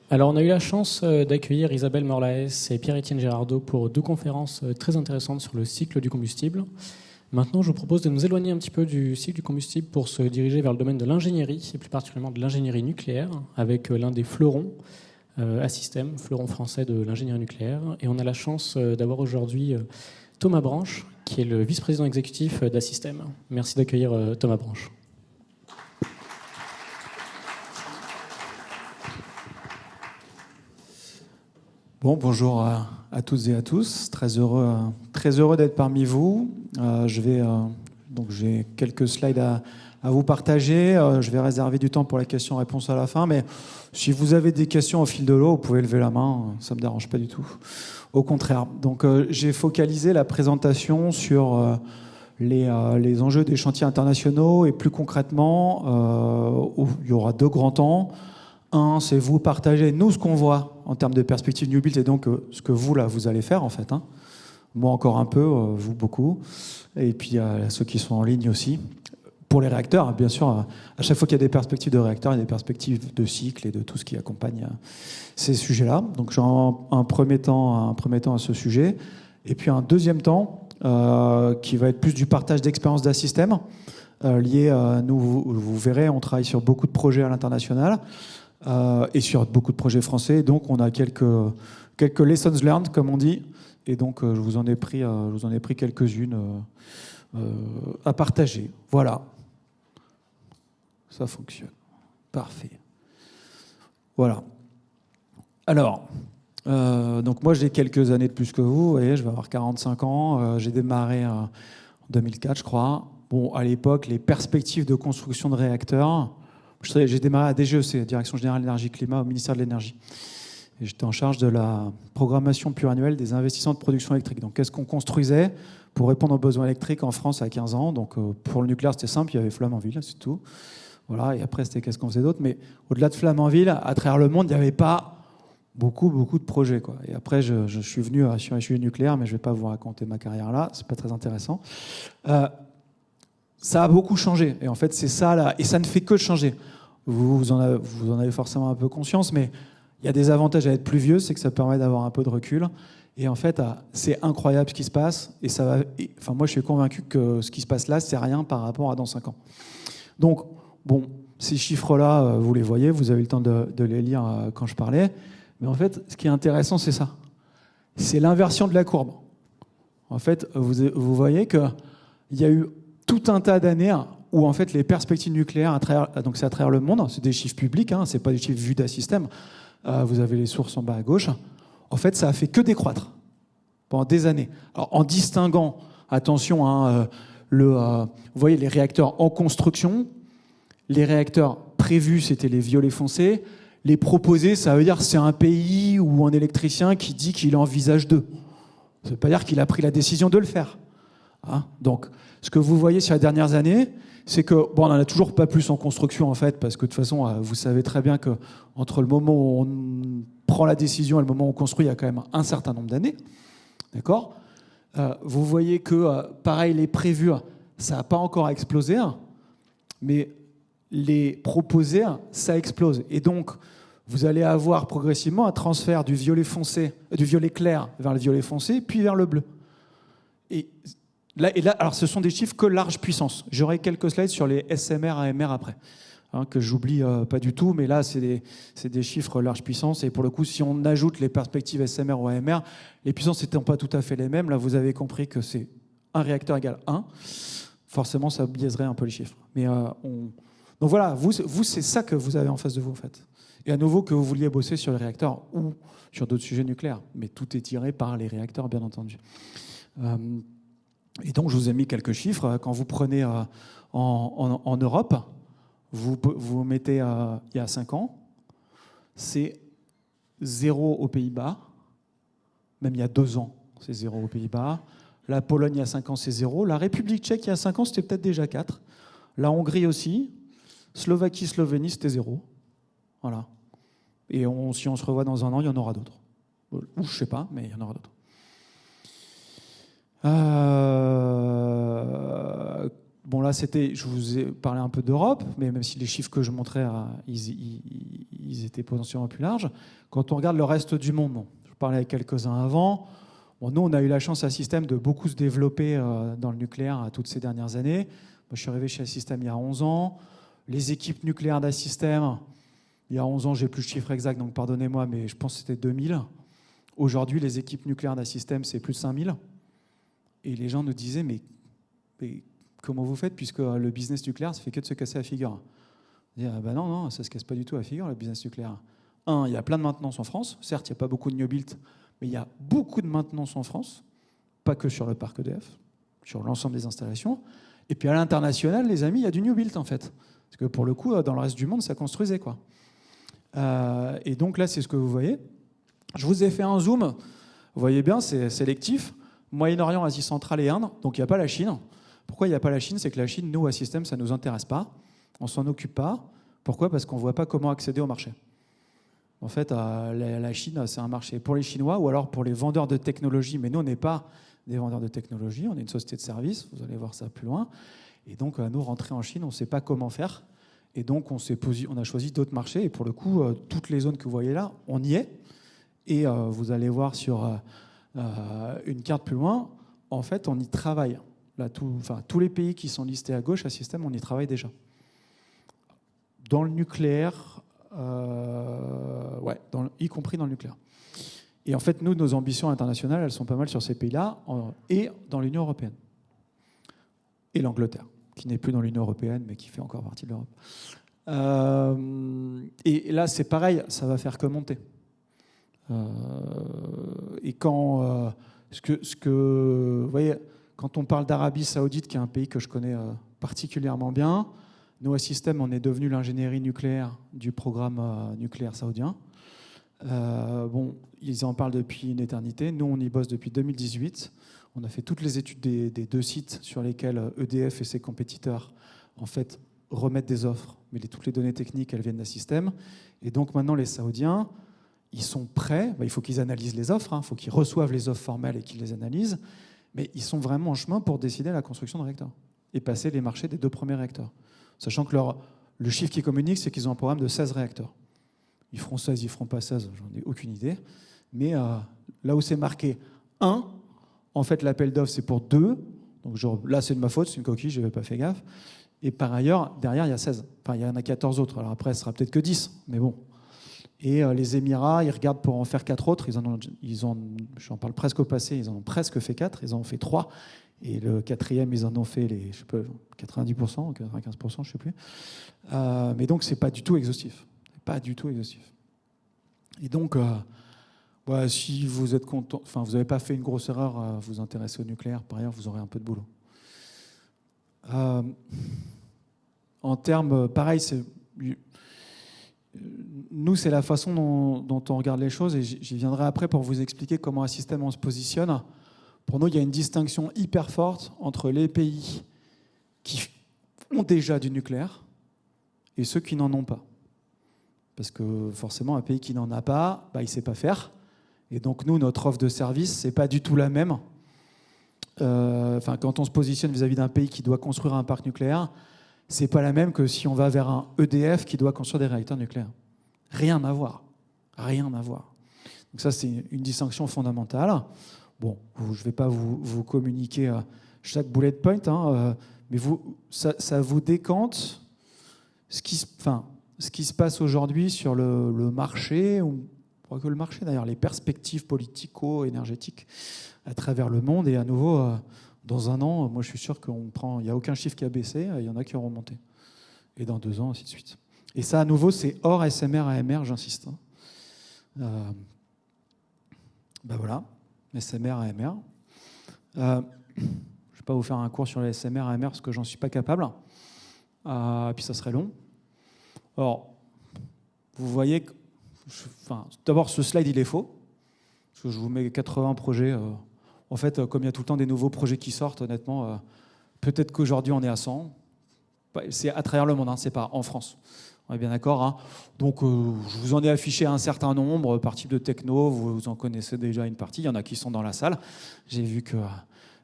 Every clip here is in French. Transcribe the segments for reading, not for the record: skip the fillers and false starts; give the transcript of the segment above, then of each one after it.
Alors, on a eu la chance d'accueillir Isabelle Morlaes et Pierre-Étienne Gérardot pour deux conférences très intéressantes sur le cycle du combustible. Maintenant, je vous propose de nous éloigner un petit peu du cycle du combustible pour se diriger vers le domaine de l'ingénierie, et plus particulièrement de l'ingénierie nucléaire, avec l'un des fleurons, Assystem, fleuron français de l'ingénierie nucléaire. Et on a la chance d'avoir aujourd'hui Thomas Branche, qui est le vice-président exécutif d'Assystem. Merci d'accueillir Thomas Branche. Bon, bonjour à toutes et à tous. Très heureux d'être parmi vous. J'ai quelques slides à vous partager. Je vais réserver du temps pour les questions-réponses à la fin. Mais si vous avez des questions au fil de l'eau, vous pouvez lever la main. Ça ne me dérange pas du tout. Au contraire. Donc, j'ai focalisé la présentation sur les enjeux des chantiers internationaux. Et plus concrètement, il y aura deux grands temps. Un, c'est vous partager, nous, ce qu'on voit en termes de perspective New Build, et donc ce que vous, là, vous allez faire, en fait. Moi, encore un peu, vous, beaucoup. Et puis, ceux qui sont en ligne aussi. Pour les réacteurs, bien sûr, à chaque fois qu'il y a des perspectives de réacteurs, il y a des perspectives de cycle et de tout ce qui accompagne ces sujets-là. Donc, j'ai un premier temps à ce sujet. Et puis, un deuxième temps qui va être plus du partage d'expériences d'Assystem lié à nous. Vous verrez, on travaille sur beaucoup de projets à l'international. Et sur beaucoup de projets français. Donc, on a quelques lessons learned, comme on dit. Et donc, je vous en ai pris quelques-unes à partager. Voilà. Ça fonctionne. Parfait. Voilà. Alors, donc moi, j'ai quelques années de plus que vous. Vous voyez, je vais avoir 45 ans. J'ai démarré en 2004, je crois. Bon, à l'époque, les perspectives de construction de réacteurs... J'ai démarré à DGEC, Direction Générale Énergie-Climat, au ministère de l'Énergie. Et j'étais en charge de la programmation pluriannuelle des investissements de production électrique. Donc, qu'est-ce qu'on construisait pour répondre aux besoins électriques en France à 15 ans? Donc, pour le nucléaire, c'était simple, il y avait Flamanville, c'est tout. Voilà, et après, c'était qu'est-ce qu'on faisait d'autre? Mais au-delà de Flamanville, à travers le monde, il n'y avait pas beaucoup de projets, quoi. Et après, je suis venu sur un sujet nucléaire, mais je ne vais pas vous raconter ma carrière là, c'est pas très intéressant. Ça a beaucoup changé. Et en fait, c'est ça, là. Et ça ne fait que changer. Vous en avez forcément un peu conscience, mais il y a des avantages à être plus vieux, c'est que ça permet d'avoir un peu de recul. Et en fait, c'est incroyable ce qui se passe. Et moi, je suis convaincu que ce qui se passe là, c'est rien par rapport à dans 5 ans. Donc, bon, ces chiffres-là, vous les voyez, vous avez eu le temps de les lire quand je parlais. Mais en fait, ce qui est intéressant, c'est ça. C'est l'inversion de la courbe. En fait, vous voyez qu'il y a eu tout un tas d'années où en fait les perspectives nucléaires, donc c'est à travers le monde, c'est des chiffres publics, c'est pas des chiffres vus d'Assystem, vous avez les sources en bas à gauche, en fait ça a fait que décroître pendant des années. Alors en distinguant, attention, vous voyez les réacteurs en construction, les réacteurs prévus c'était les violets foncés, les proposés ça veut dire c'est un pays ou un électricien qui dit qu'il envisage d'eux. Ça veut pas dire qu'il a pris la décision de le faire. Donc, ce que vous voyez sur les dernières années, c'est que on n'en a toujours pas plus en construction en fait, parce que de toute façon, vous savez très bien que entre le moment où on prend la décision et le moment où on construit, il y a quand même un certain nombre d'années, d'accord ? Vous voyez que pareil, les prévus, ça n'a pas encore explosé, mais les proposés, ça explose. Et donc, vous allez avoir progressivement un transfert du violet clair vers le violet foncé, puis vers le bleu. Et là, alors ce sont des chiffres que large puissance. J'aurai quelques slides sur les SMR, AMR après, que j'oublie pas du tout, mais là, c'est des chiffres large puissance. Et pour le coup, si on ajoute les perspectives SMR ou AMR, les puissances n'étant pas tout à fait les mêmes, là, vous avez compris que c'est un réacteur égale 1. Forcément, ça biaiserait un peu les chiffres. Mais donc voilà, vous, c'est ça que vous avez en face de vous, en fait. Et à nouveau, que vous vouliez bosser sur les réacteurs ou sur d'autres sujets nucléaires. Mais tout est tiré par les réacteurs, bien entendu. Et donc, je vous ai mis quelques chiffres. Quand vous prenez en Europe, vous mettez il y a 5 ans, c'est 0 aux Pays-Bas. Même il y a 2 ans, c'est 0 aux Pays-Bas. La Pologne, il y a 5 ans, c'est 0. La République tchèque, il y a 5 ans, c'était peut-être déjà 4. La Hongrie aussi. Slovaquie, Slovénie, c'était 0. Voilà. Et si on se revoit dans un an, il y en aura d'autres. Ou je ne sais pas, mais il y en aura d'autres. Bon, là, je vous ai parlé un peu d'Europe, mais même si les chiffres que je montrais, ils ils étaient potentiellement plus larges. Quand on regarde le reste du monde, bon, je parlais avec quelques-uns avant. Bon, nous, on a eu la chance à Système de beaucoup se développer dans le nucléaire toutes ces dernières années. Moi, je suis arrivé chez Système il y a 11 ans. Les équipes nucléaires d'Assystem, il y a 11 ans, j'ai plus le chiffre exact, donc pardonnez-moi, mais je pense que c'était 2000. Aujourd'hui, les équipes nucléaires d'Assystem, c'est plus de 5000. Et les gens nous disaient, mais comment vous faites, puisque le business nucléaire, ça fait que de se casser la figure. On dit, ben non, ça ne se casse pas du tout la figure, le business nucléaire. Il y a plein de maintenance en France. Certes, il n'y a pas beaucoup de new build, mais il y a beaucoup de maintenance en France, pas que sur le parc EDF, sur l'ensemble des installations. Et puis à l'international, les amis, il y a du new build en fait. Parce que pour le coup, dans le reste du monde, ça construisait, quoi. Et donc là, c'est ce que vous voyez. Je vous ai fait un zoom. Vous voyez bien, c'est sélectif. Moyen-Orient, Asie centrale et Inde. Donc il n'y a pas la Chine. Pourquoi il n'y a pas la Chine? C'est que la Chine, nous, à Système, ça ne nous intéresse pas. On ne s'en occupe pas. Pourquoi? Parce qu'on ne voit pas comment accéder au marché. En fait, la Chine, c'est un marché pour les Chinois ou alors pour les vendeurs de technologie. Mais nous, on n'est pas des vendeurs de technologie. On est une société de services. Vous allez voir ça plus loin. Et donc, nous, rentrer en Chine, on ne sait pas comment faire. Et donc, on a choisi d'autres marchés. Et pour le coup, toutes les zones que vous voyez là, on y est. Et vous allez voir sur une carte plus loin, en fait, on y travaille. Là, tous les pays qui sont listés à gauche, à Système, on y travaille déjà. Dans le nucléaire, y compris dans le nucléaire. Et en fait, nous, nos ambitions internationales, elles sont pas mal sur ces pays-là et dans l'Union européenne. Et l'Angleterre, qui n'est plus dans l'Union européenne, mais qui fait encore partie de l'Europe. Et là, c'est pareil, ça va faire que monter. Et quand vous voyez, quand on parle d'Arabie Saoudite, qui est un pays que je connais particulièrement bien, nous à Système, on est devenu l'ingénierie nucléaire du programme nucléaire saoudien. Ils en parlent depuis une éternité. Nous, on y bosse depuis 2018. On a fait toutes les études des 2 sites sur lesquels EDF et ses compétiteurs en fait remettent des offres, mais toutes les données techniques, elles viennent d'un Système. Et donc maintenant, les Saoudiens, ils sont prêts. Il faut qu'ils analysent les offres, il faut qu'ils reçoivent les offres formelles et qu'ils les analysent. Mais ils sont vraiment en chemin pour décider la construction de réacteurs et passer les marchés des 2 premiers réacteurs. Sachant que le chiffre qu'ils communiquent, c'est qu'ils ont un programme de 16 réacteurs. Ils feront 16, ils feront pas 16, j'en ai aucune idée. Mais là où c'est marqué 1, en fait, l'appel d'offres, c'est pour 2. Donc là, c'est de ma faute, c'est une coquille, je n'avais pas fait gaffe. Et par ailleurs, derrière, il y a 16. Enfin, il y en a 14 autres. Alors après, ce sera peut-être que 10, mais bon. Et les Émirats, ils regardent pour en faire 4 autres. J'en parle presque au passé, ils en ont presque fait 4. Ils en ont fait 3. Et le 4e, ils en ont fait 90%, 95%, je ne sais plus. Mais donc, ce n'est pas du tout exhaustif. Pas du tout exhaustif. Et donc, si vous êtes content, vous n'avez pas fait une grosse erreur à vous intéresser au nucléaire, par ailleurs, vous aurez un peu de boulot. En termes, pareil, nous, c'est la façon dont on regarde les choses, et j'y viendrai après pour vous expliquer comment un système on se positionne. Pour nous, il y a une distinction hyper forte entre les pays qui ont déjà du nucléaire et ceux qui n'en ont pas. Parce que forcément, un pays qui n'en a pas, il ne sait pas faire. Et donc nous, notre offre de service, ce n'est pas du tout la même. Quand on se positionne vis-à-vis d'un pays qui doit construire un parc nucléaire, ce n'est pas la même que si on va vers un EDF qui doit construire des réacteurs nucléaires. Rien à voir. Rien à voir. Donc ça, c'est une distinction fondamentale. Bon, je ne vais pas vous communiquer chaque bullet point, mais ça vous décante ce qui se passe aujourd'hui sur le marché, ou pas que le marché d'ailleurs, les perspectives politico-énergétiques à travers le monde. Et à nouveau, dans 1 an, moi je suis sûr il n'y a aucun chiffre qui a baissé, il y en a qui ont remonté. Et dans 2 ans, ainsi de suite. Et ça, à nouveau, c'est hors SMR, AMR, j'insiste. Voilà, SMR, AMR. Je ne vais pas vous faire un cours sur les SMR, AMR, parce que j'en suis pas capable. Et puis ça serait long. Alors, vous voyez que... d'abord, ce slide, il est faux. Parce que je vous mets 80 projets. En fait, comme il y a tout le temps des nouveaux projets qui sortent, honnêtement, peut-être qu'aujourd'hui, on est à 100. C'est à travers le monde, c'est pas en France. On est bien d'accord. Donc, je vous en ai affiché un certain nombre par type de techno. Vous en connaissez déjà une partie. Il y en a qui sont dans la salle. J'ai vu que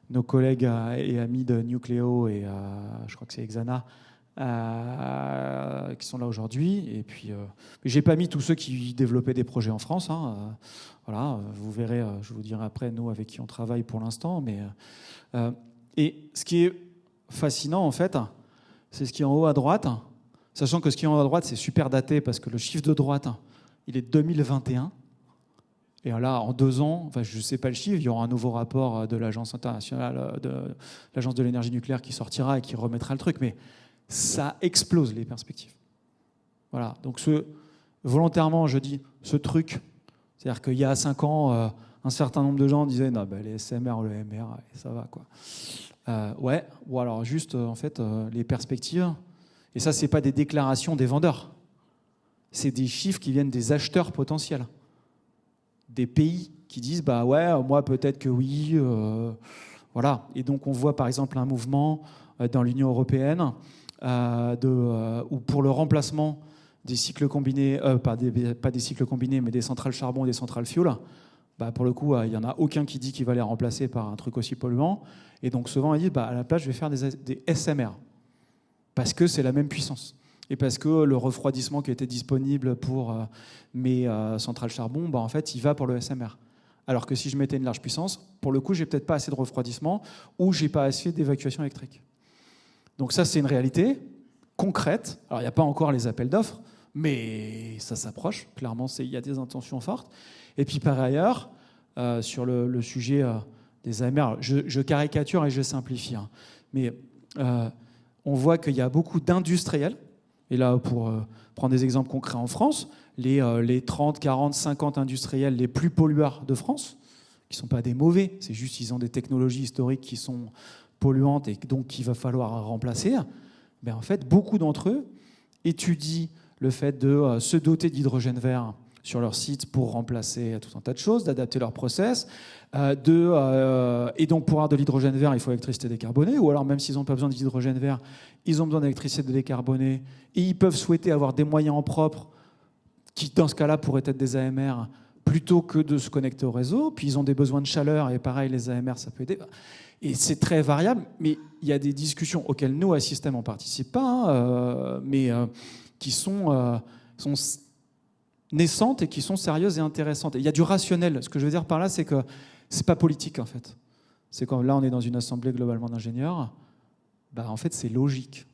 nos collègues et amis de Nucléo et je crois que c'est Exana qui sont là aujourd'hui. Et puis, j'ai pas mis tous ceux qui développaient des projets en France. Voilà, vous verrez, je vous dirai après, nous, avec qui on travaille pour l'instant. Et ce qui est fascinant, en fait, c'est ce qui est en haut à droite, sachant que ce qui est en haut à droite, c'est super daté, parce que le chiffre de droite, il est 2021. Et là, en 2 ans, enfin, je ne sais pas le chiffre, il y aura un nouveau rapport de l'Agence internationale, de l'Agence de l'énergie nucléaire qui sortira et qui remettra le truc. Mais ça explose les perspectives. Voilà. Donc, volontairement, je dis ce truc. C'est-à-dire qu'il y a 5 ans, un certain nombre de gens disaient non, ben, les SMR ou le MR, ça va, quoi. Ouais, ou alors juste, en fait, les perspectives. Et ça, ce n'est pas des déclarations des vendeurs. C'est des chiffres qui viennent des acheteurs potentiels. Des pays qui disent bah ouais, moi peut-être que oui, voilà. Et donc on voit par exemple un mouvement dans l'Union européenne où pour le remplacement des cycles combinés, pas des cycles combinés, mais des centrales charbon, des centrales fuel, bah pour le coup il y en a aucun qui dit qu'il va les remplacer par un truc aussi polluant. Et donc souvent ils disent bah à la place je vais faire des SMR parce que c'est la même puissance. Et parce que le refroidissement qui était disponible pour mes centrales charbon, bah en fait, il va pour le SMR. Alors que si je mettais une large puissance, pour le coup, j'ai peut-être pas assez de refroidissement ou j'ai pas assez d'évacuation électrique. Donc ça, c'est une réalité concrète. Alors, il n'y a pas encore les appels d'offres, mais ça s'approche. Clairement, il y a des intentions fortes. Et puis, par ailleurs, sur le sujet des AMR, je caricature et je simplifie, hein, mais on voit qu'il y a beaucoup d'industriels. Et là, pour prendre des exemples concrets en France, les 30, 40, 50 industriels les plus pollueurs de France, qui ne sont pas des mauvais, c'est juste qu'ils ont des technologies historiques qui sont polluantes et donc qu'il va falloir remplacer, ben en fait, beaucoup d'entre eux étudient le fait de se doter d'hydrogène vert sur leur site pour remplacer tout un tas de choses, d'adapter leur process. Et donc, pour avoir de l'hydrogène vert, il faut l'électricité décarbonée. Ou alors, même s'ils n'ont pas besoin d'hydrogène vert, ils ont besoin d'électricité décarbonée. Et ils peuvent souhaiter avoir des moyens en propre, qui, dans ce cas-là, pourraient être des AMR, plutôt que de se connecter au réseau. Puis, ils ont des besoins de chaleur. Et pareil, les AMR, ça peut aider. Et c'est très variable. Mais il y a des discussions auxquelles nous, à Système, on ne participe pas, mais qui sont naissantes et qui sont sérieuses et intéressantes. Et il y a du rationnel. Ce que je veux dire par là, c'est que c'est pas politique, en fait. C'est quand là, on est dans une assemblée globalement d'ingénieurs, bah, en fait, c'est logique.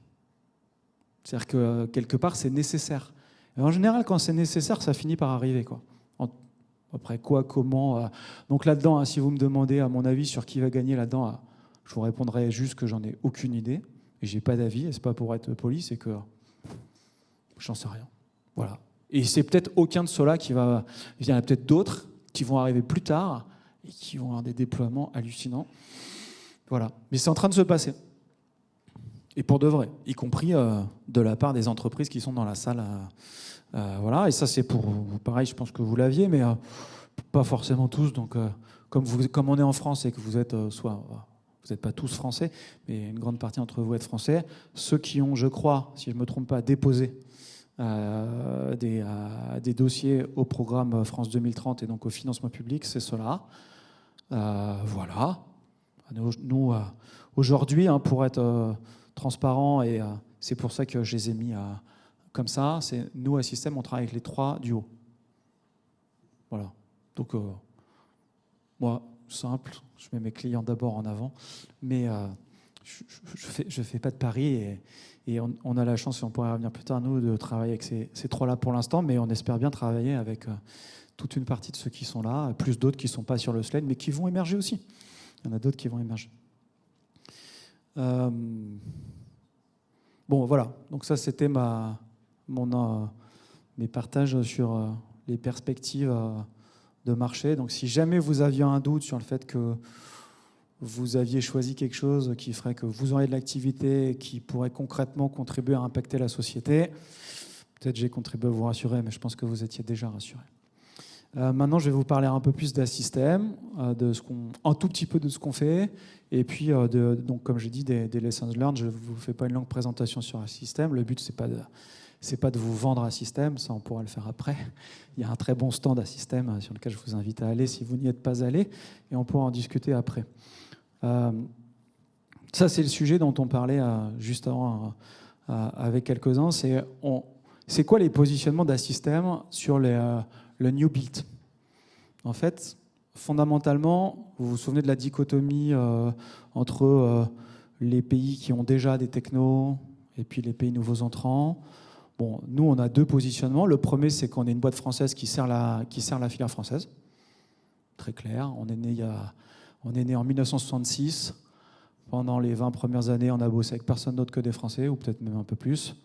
C'est-à-dire que quelque part, c'est nécessaire. Et en général, quand c'est nécessaire, ça finit par arriver, quoi. Après quoi, comment. Donc là-dedans, si vous me demandez, à mon avis, sur qui va gagner là-dedans, je vous répondrai juste que j'en ai aucune idée. Et j'ai pas d'avis. Et c'est pas pour être poli, c'est que j'en sais rien. Voilà. Et c'est peut-être aucun de ceux-là qui va. Il y en a peut-être d'autres qui vont arriver plus tard et qui vont avoir des déploiements hallucinants. Voilà. Mais c'est en train de se passer. Et pour de vrai, y compris de la part des entreprises qui sont dans la salle. Voilà. Et ça, c'est pour pareil, je pense que vous l'aviez, mais pas forcément tous. Donc, comme on est en France et que vous êtes soit. Vous n'êtes pas tous français, mais une grande partie d'entre vous êtes français. Ceux qui ont, je crois, si je ne me trompe pas, déposé des dossiers au programme France 2030 et donc au financement public, c'est cela. Voilà. Nous aujourd'hui, pour être transparent, et c'est pour ça que je les ai mis comme ça, c'est nous, à Système, on travaille avec les 3 du haut. Voilà. Donc, moi, simple, je mets mes clients d'abord en avant, mais je fais pas de paris et on a la chance, et on pourrait revenir plus tard, nous, de travailler avec ces 3-là pour l'instant, mais on espère bien travailler avec toute une partie de ceux qui sont là, plus d'autres qui ne sont pas sur le slide, mais qui vont émerger aussi. Il y en a d'autres qui vont émerger. Bon, voilà. Donc ça, c'était mes partages sur les perspectives de marché. Donc si jamais vous aviez un doute sur le fait que vous aviez choisi quelque chose qui ferait que vous auriez de l'activité et qui pourrait concrètement contribuer à impacter la société, peut-être j'ai contribué à vous rassurer, mais je pense que vous étiez déjà rassuré. Maintenant, je vais vous parler un peu plus d'Assystem, un tout petit peu de ce qu'on fait, et puis, donc, comme j'ai dit, des lessons learned. Je ne vous fais pas une longue présentation sur Assystem. Le but, c'est pas de vous vendre Assystem, ça on pourra le faire après. Il y a un très bon stand Assystem sur lequel je vous invite à aller si vous n'y êtes pas allé, et on pourra en discuter après. Ça, c'est le sujet dont on parlait juste avant avec quelques-uns. C'est quoi les positionnements d'un système sur le new build? En fait, fondamentalement, vous vous souvenez de la dichotomie entre les pays qui ont déjà des technos et puis les pays nouveaux entrants. Bon, nous, on a deux positionnements. Le premier, c'est qu'on est une boîte française qui sert la filière française. Très clair. On est né en 1966. Pendant les 20 premières années, on a bossé avec personne d'autre que des Français, ou peut-être même un peu plus.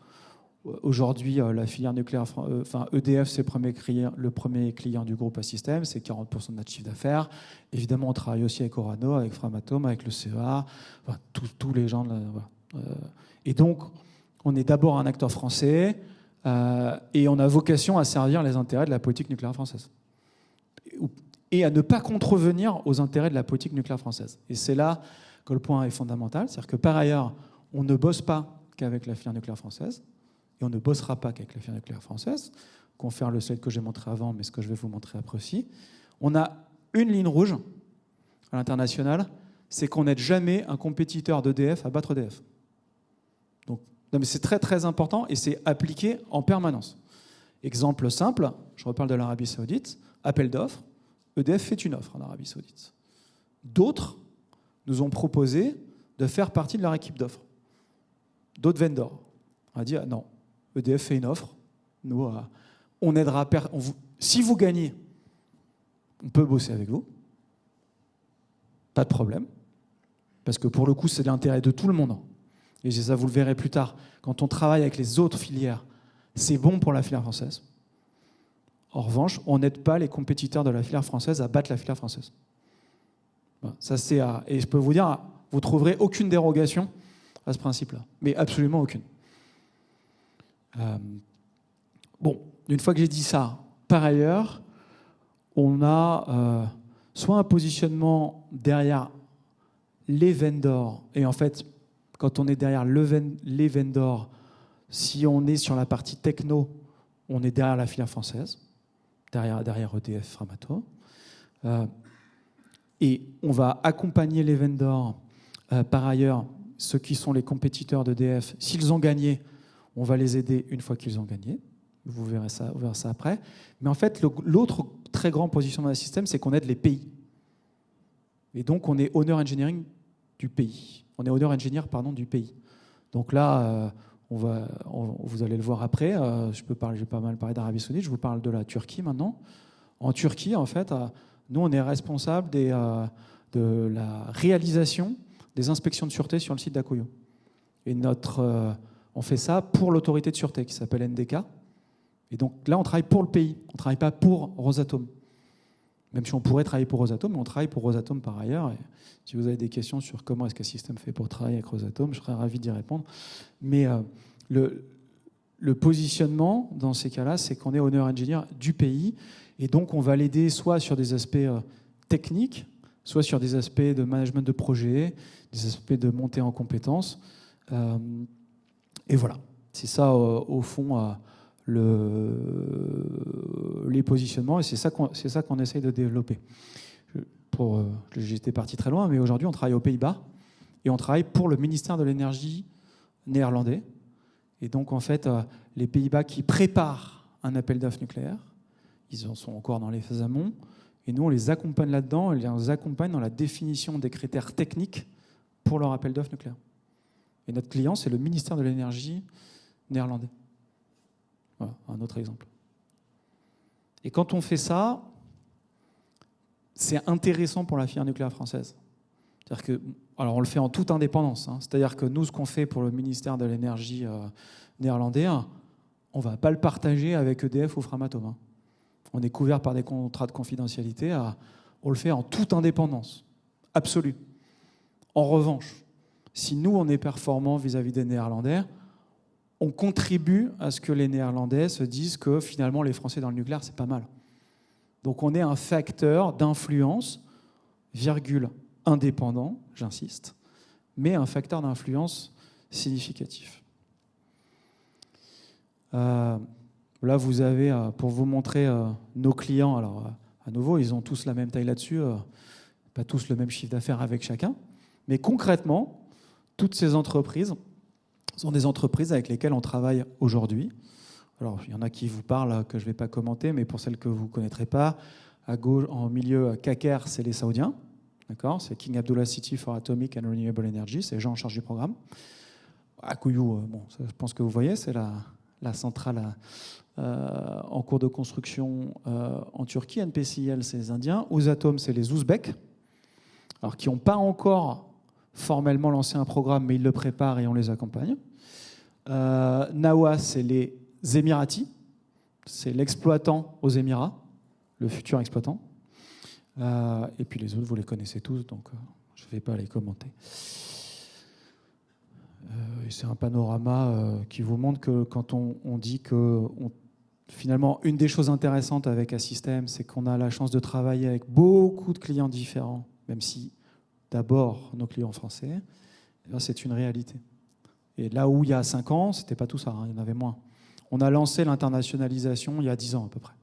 Aujourd'hui, la filière nucléaire, EDF, c'est le premier client du groupe Assystem, c'est 40% de notre chiffre d'affaires. Évidemment, on travaille aussi avec Orano, avec Framatome, avec le CEA, tous les gens. Et donc, on est d'abord un acteur français et on a vocation à servir les intérêts de la politique nucléaire française et à ne pas contrevenir aux intérêts de la politique nucléaire française. Et c'est là que le point est fondamental, c'est-à-dire que par ailleurs, on ne bosse pas qu'avec la filière nucléaire française, et on ne bossera pas qu'avec la filière nucléaire française, confère le slide que j'ai montré avant, mais ce que je vais vous montrer après aussi. On a une ligne rouge à l'international, c'est qu'on n'aide jamais un compétiteur d'EDF à battre EDF. Donc, non, mais c'est très très important et c'est appliqué en permanence. Exemple simple, je reparle de l'Arabie Saoudite, appel d'offres, EDF fait une offre en Arabie Saoudite. D'autres nous ont proposé de faire partie de leur équipe d'offres. D'autres vendors. On a dit non, EDF fait une offre, nous, on aidera. Si vous gagnez, on peut bosser avec vous, pas de problème, parce que pour le coup, c'est l'intérêt de tout le monde. Et ça, vous le verrez plus tard. Quand on travaille avec les autres filières, c'est bon pour la filière française. En revanche, on n'aide pas les compétiteurs de la filière française à battre la filière française. Ça, et je peux vous dire, vous ne trouverez aucune dérogation à ce principe-là, mais absolument aucune. Bon, une fois que j'ai dit ça, par ailleurs, on a soit un positionnement derrière les vendors, et en fait, quand on est derrière les vendors, si on est sur la partie techno, on est derrière la filière française, derrière EDF, Framatome. Et on va accompagner les vendors. Par ailleurs, ceux qui sont les compétiteurs d'EDF, s'ils ont gagné, on va les aider une fois qu'ils ont gagné. Vous verrez ça après. Mais en fait, l'autre très grand positionnement d'un système, c'est qu'on aide les pays. Et donc, on est owner engineering du pays. On est owner engineer, du pays. Donc là, vous allez le voir après. J'ai pas mal parlé d'Arabie Saoudite. Je vous parle de la Turquie maintenant. En Turquie, en fait, nous, on est responsable de la réalisation des inspections de sûreté sur le site d'Akkuyu. Et on fait ça pour l'autorité de sûreté qui s'appelle NDK. Et donc là, on travaille pour le pays. On ne travaille pas pour Rosatom. Même si on pourrait travailler pour Rosatom, mais on travaille pour Rosatom par ailleurs. Et si vous avez des questions sur comment est-ce qu'Assystem fait pour travailler avec Rosatom, je serais ravi d'y répondre. Mais le positionnement dans ces cas-là, c'est qu'on est owner engineer du pays. Et donc, on va l'aider soit sur des aspects techniques, soit sur des aspects de management de projet, des aspects de montée en compétences. Et voilà, c'est ça, au fond, les positionnements, et c'est ça qu'on essaye de développer. J'étais parti très loin, mais aujourd'hui, on travaille aux Pays-Bas, et on travaille pour le ministère de l'Énergie néerlandais. Et donc, en fait, les Pays-Bas qui préparent un appel d'offres nucléaire, ils en sont encore dans les phases amont, et nous, on les accompagne là-dedans, on les accompagne dans la définition des critères techniques pour leur appel d'offres nucléaire. Et notre client, c'est le ministère de l'Énergie néerlandais. Voilà, un autre exemple. Et quand on fait ça, c'est intéressant pour la filière nucléaire française. C'est-à-dire que, alors on le fait en toute indépendance. C'est-à-dire que nous, ce qu'on fait pour le ministère de l'Énergie néerlandais, on ne va pas le partager avec EDF ou Framatome. On est couvert par des contrats de confidentialité. On le fait en toute indépendance, absolue. En revanche, si nous, on est performant vis-à-vis des Néerlandais, on contribue à ce que les Néerlandais se disent que finalement, les Français dans le nucléaire, c'est pas mal. Donc on est un facteur d'influence, indépendant, j'insiste, mais un facteur d'influence significatif. Là, vous avez, pour vous montrer nos clients, alors à nouveau, ils ont tous la même taille là-dessus, pas tous le même chiffre d'affaires avec chacun, mais concrètement, toutes ces entreprises Ce sont des entreprises avec lesquelles on travaille aujourd'hui. Alors, il y en a qui vous parlent, que je ne vais pas commenter, mais pour celles que vous ne connaîtrez pas, à gauche, en milieu, KKR, c'est les Saoudiens. D'accord, c'est King Abdullah City for Atomic and Renewable Energy, c'est les gens en charge du programme. Akuyu, bon, je pense que vous voyez, c'est la centrale en cours de construction en Turquie. NPCIL, c'est les Indiens. Ouzatoom, c'est les Ouzbeks, alors qui n'ont pas encore formellement lancé un programme, mais ils le préparent et on les accompagne. NAWA, c'est les Émiratis, c'est l'exploitant aux Émirats, le futur exploitant. Et puis les autres, vous les connaissez tous, donc je ne vais pas les commenter. C'est un panorama qui vous montre que quand on dit que finalement, une des choses intéressantes avec Assystem, c'est qu'on a la chance de travailler avec beaucoup de clients différents, même si d'abord nos clients français, c'est une réalité. Et là où il y a 5 ans, ce n'était pas tout ça, hein, il y en avait moins. On a lancé l'internationalisation il y a 10 ans à peu près.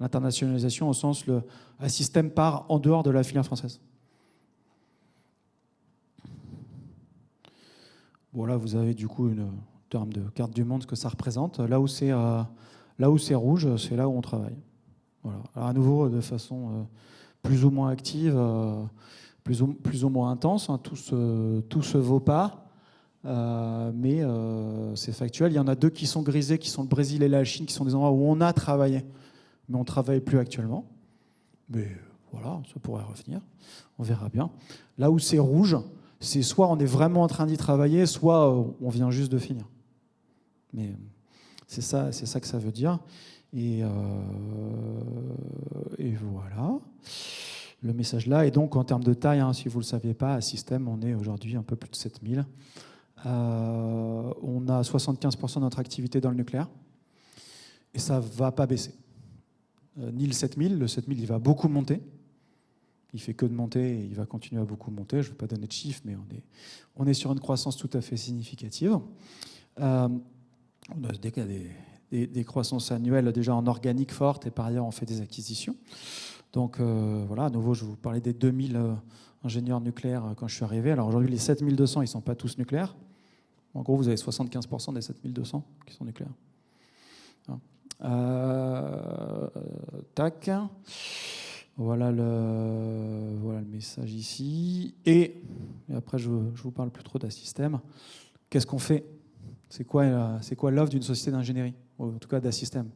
L'internationalisation au sens, le Assystem part en dehors de la filière française. Bon, là, vous avez du coup en termes de carte du monde ce que ça représente. Là où c'est rouge, c'est là où on travaille. Voilà. Alors à nouveau, de façon plus ou moins active, plus ou moins intense, hein, tout se vaut pas, mais c'est factuel. Il y en a 2 qui sont grisés, qui sont le Brésil et la Chine, qui sont des endroits où on a travaillé, mais on ne travaille plus actuellement. Mais voilà, ça pourrait revenir, on verra bien. Là où c'est rouge, c'est soit on est vraiment en train d'y travailler, soit on vient juste de finir. Mais c'est ça que ça veut dire. Et voilà. Le message là. Et donc, en termes de taille, hein, si vous ne le saviez pas, à System, on est aujourd'hui un peu plus de 7000. On a 75% de notre activité dans le nucléaire. Et ça ne va pas baisser. Ni le 7000. Le 7000, il va beaucoup monter. Il ne fait que de monter et il va continuer à beaucoup monter. Je ne vais pas donner de chiffres, mais on est sur une croissance tout à fait significative. On a des croissances annuelles déjà en organique fortes et par ailleurs on fait des acquisitions. Donc voilà, à nouveau, je vous parlais des 2000 ingénieurs nucléaires quand je suis arrivé. Alors aujourd'hui, les 7200, ils ne sont pas tous nucléaires. En gros, vous avez 75% des 7200 qui sont nucléaires. Tac. Voilà le message ici. Et après, je ne vous parle plus trop d'Assystem. Qu'est-ce qu'on fait ? C'est quoi l'offre d'une société d'ingénierie, ou en tout cas d'Assystem ?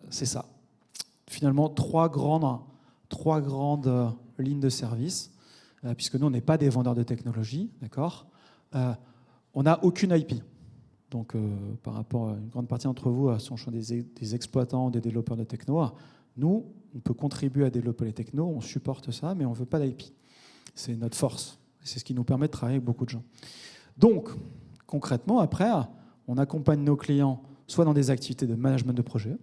C'est ça. Finalement, trois grandes lignes de service, puisque nous, on n'est pas des vendeurs de technologie, d'accord ? On n'a aucune IP. Donc, par rapport à une grande partie d'entre vous, sont des exploitants, des développeurs de techno. Nous, on peut contribuer à développer les technos, on supporte ça, mais on ne veut pas d'IP. C'est notre force. C'est ce qui nous permet de travailler avec beaucoup de gens. Donc, concrètement, après, on accompagne nos clients soit dans des activités de management de projet,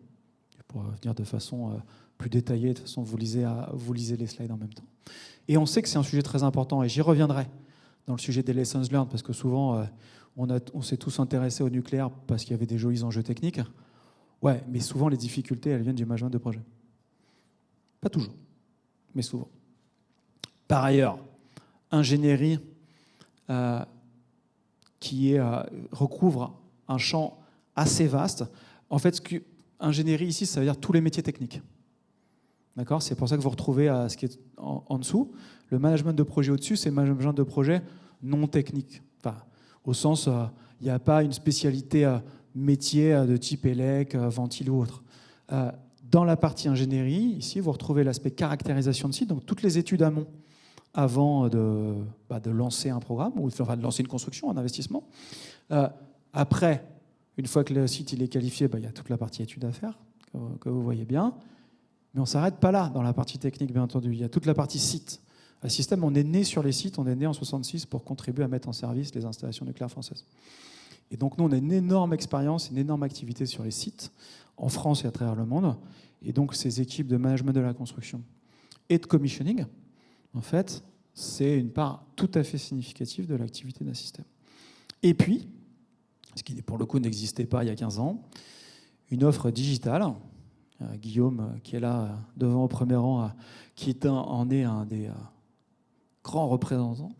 pour venir de façon plus détaillée, de façon vous lisez les slides en même temps. Et on sait que c'est un sujet très important, et j'y reviendrai dans le sujet des lessons learned, parce que souvent, on s'est tous intéressés au nucléaire parce qu'il y avait des jolis enjeux techniques. Ouais, mais souvent, les difficultés, elles viennent du management de projet. Pas toujours, mais souvent. Par ailleurs, ingénierie qui recouvre un champ assez vaste. En fait, ingénierie ici, ça veut dire tous les métiers techniques. D'accord ? C'est pour ça que vous retrouvez ce qui est en dessous. Le management de projet au-dessus, c'est le management de projet non technique. Enfin, au sens, il n'y a pas une spécialité métier de type élec, ventile ou autre. Dans la partie ingénierie, ici, vous retrouvez l'aspect caractérisation de site, donc toutes les études amont avant de lancer un programme, ou de lancer une construction, un investissement. Après, une fois que le site il est qualifié, il y a toute la partie études à faire, que vous voyez bien. Mais on ne s'arrête pas là, dans la partie technique, bien entendu. Il y a toute la partie site. À System, on est né sur les sites, on est né en 1966 pour contribuer à mettre en service les installations nucléaires françaises. Et donc, nous, on a une énorme expérience, une énorme activité sur les sites, en France et à travers le monde. Et donc, ces équipes de management de la construction et de commissioning, en fait, c'est une part tout à fait significative de l'activité d'un système. Et puis, ce qui pour le coup n'existait pas il y a 15 ans, une offre digitale. Guillaume, qui est là devant au premier rang, qui en est un des grands représentants,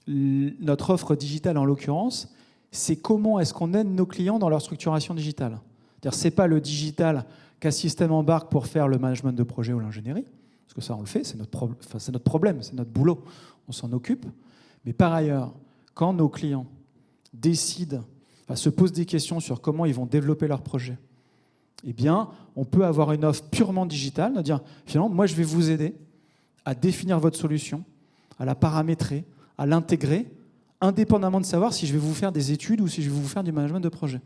notre offre digitale, en l'occurrence, c'est comment est-ce qu'on aide nos clients dans leur structuration digitale. C'est-à-dire, c'est pas le digital qu'Assystem embarque pour faire le management de projet ou l'ingénierie, parce que ça, on le fait, c'est notre problème, c'est notre boulot, on s'en occupe. Mais par ailleurs, quand nos clients décident, se posent des questions sur comment ils vont développer leur projet, eh bien, on peut avoir une offre purement digitale, de dire, finalement, moi, je vais vous aider à définir votre solution, à la paramétrer, à l'intégrer, indépendamment de savoir si je vais vous faire des études ou si je vais vous faire du management de projet.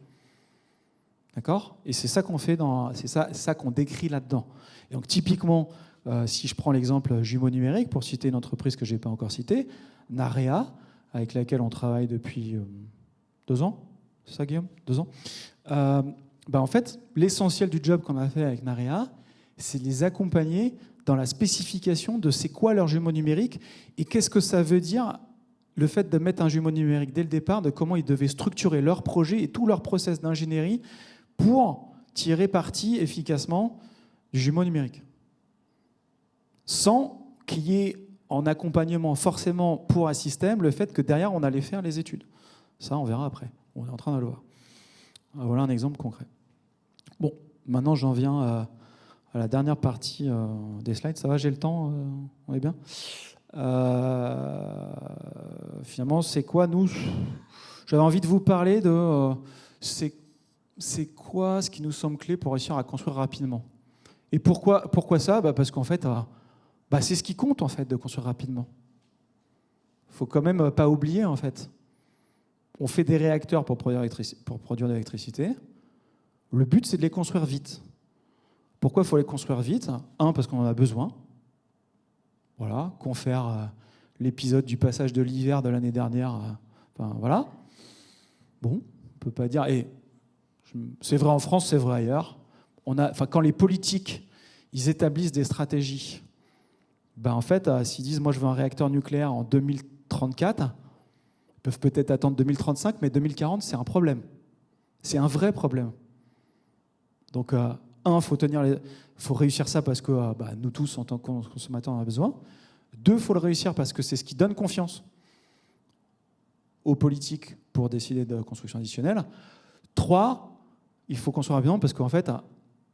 D'accord ? Et c'est ça qu'on fait, c'est ça qu'on décrit là-dedans. Et donc, typiquement, si je prends l'exemple Jumeaux Numériques, pour citer une entreprise que je n'ai pas encore citée, Narea, avec laquelle on travaille depuis 2 ans. C'est ça, Guillaume ? 2 ans. En fait, l'essentiel du job qu'on a fait avec Narea, c'est de les accompagner dans la spécification de c'est quoi leur jumeau numérique et qu'est-ce que ça veut dire le fait de mettre un jumeau numérique dès le départ, de comment ils devaient structurer leur projet et tout leur process d'ingénierie pour tirer parti efficacement du jumeau numérique. Sans qu'il y ait en accompagnement forcément pour un système le fait que derrière on allait faire les études. Ça, on verra après. On est en train de le voir. Voilà un exemple concret. Bon, maintenant j'en viens à la dernière partie des slides. Ça va, j'ai le temps, on est bien. Finalement, c'est quoi, nous ? J'avais envie de vous parler de c'est quoi ce qui nous semble clé pour réussir à construire rapidement. Et pourquoi ça ? Parce qu'en fait, c'est ce qui compte en fait de construire rapidement. Il faut quand même pas oublier en fait. On fait des réacteurs pour produire de l'électricité. Le but, c'est de les construire vite. Pourquoi il faut les construire vite ? Parce qu'on en a besoin. Voilà, confère l'épisode du passage de l'hiver de l'année dernière. Voilà. Bon, on ne peut pas dire... Et c'est vrai en France, c'est vrai ailleurs. Quand les politiques ils établissent des stratégies, en fait, s'ils disent « moi, je veux un réacteur nucléaire en 2034 », ils peuvent peut-être attendre 2035, mais 2040, c'est un problème. C'est un vrai problème. Donc, faut réussir ça parce que nous tous, en tant que consommateurs, on en a besoin. 2, il faut le réussir parce que c'est ce qui donne confiance aux politiques pour décider de construction additionnelle. 3, il faut construire rapidement parce qu'en fait,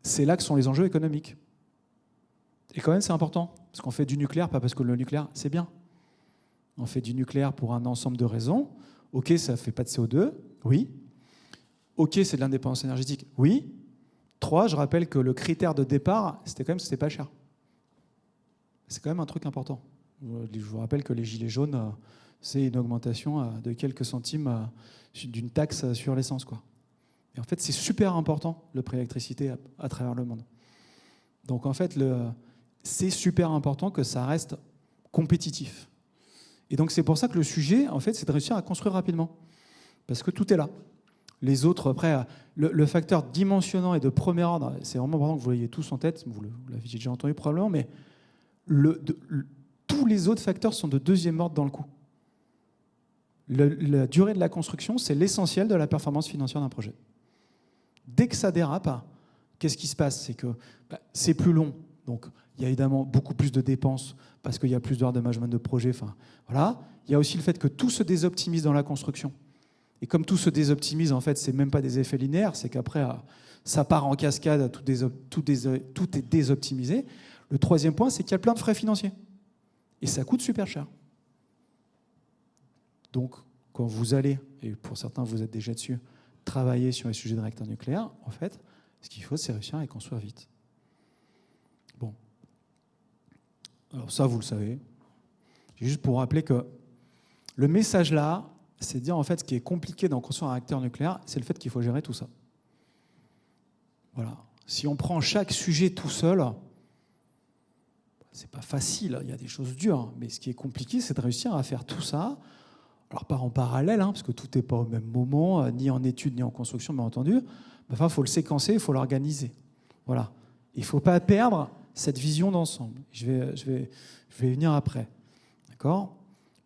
c'est là que sont les enjeux économiques. Et quand même, c'est important. Parce qu'on fait du nucléaire, pas parce que le nucléaire, c'est bien. On fait du nucléaire pour un ensemble de raisons. OK, ça ne fait pas de CO2. Oui. OK, c'est de l'indépendance énergétique. Oui. 3, je rappelle que le critère de départ, c'était pas cher. C'est quand même un truc important. Je vous rappelle que les gilets jaunes, c'est une augmentation de quelques centimes d'une taxe sur l'essence, quoi. Et en fait, c'est super important, le prix de l'électricité à travers le monde. Donc en fait, c'est super important que ça reste compétitif. Et donc c'est pour ça que le sujet, en fait, c'est de réussir à construire rapidement. Parce que tout est là. Les autres, après, le facteur dimensionnant et de premier ordre, c'est vraiment important que vous l'ayez tous en tête, vous l'avez déjà entendu probablement, mais tous les autres facteurs sont de deuxième ordre dans le coût. La durée de la construction, c'est l'essentiel de la performance financière d'un projet. Dès que ça dérape, qu'est-ce qui se passe ? C'est que c'est plus long, donc il y a évidemment beaucoup plus de dépenses parce qu'il y a plus d'heures de management de projet. Voilà. Il y a aussi le fait que tout se désoptimise dans la construction. Et comme tout se désoptimise, en fait, c'est même pas des effets linéaires, c'est qu'après, ça part en cascade, tout est désoptimisé. Le troisième point, c'est qu'il y a plein de frais financiers. Et ça coûte super cher. Donc, quand vous allez, et pour certains, vous êtes déjà dessus, travailler sur les sujets de réacteurs nucléaires, en fait, ce qu'il faut, c'est réussir à les construire vite. Bon. Alors ça, vous le savez. Juste pour rappeler que le message là, c'est de dire en fait ce qui est compliqué dans construire un réacteur nucléaire, c'est le fait qu'il faut gérer tout ça. Voilà. Si on prend chaque sujet tout seul, c'est pas facile, il y a des choses dures, mais ce qui est compliqué, c'est de réussir à faire tout ça. Alors pas en parallèle, parce que tout n'est pas au même moment, ni en études, ni en construction, bien entendu. Enfin, il faut le séquencer, il faut l'organiser. Voilà. Il ne faut pas perdre cette vision d'ensemble. Je vais y venir après. D'accord ?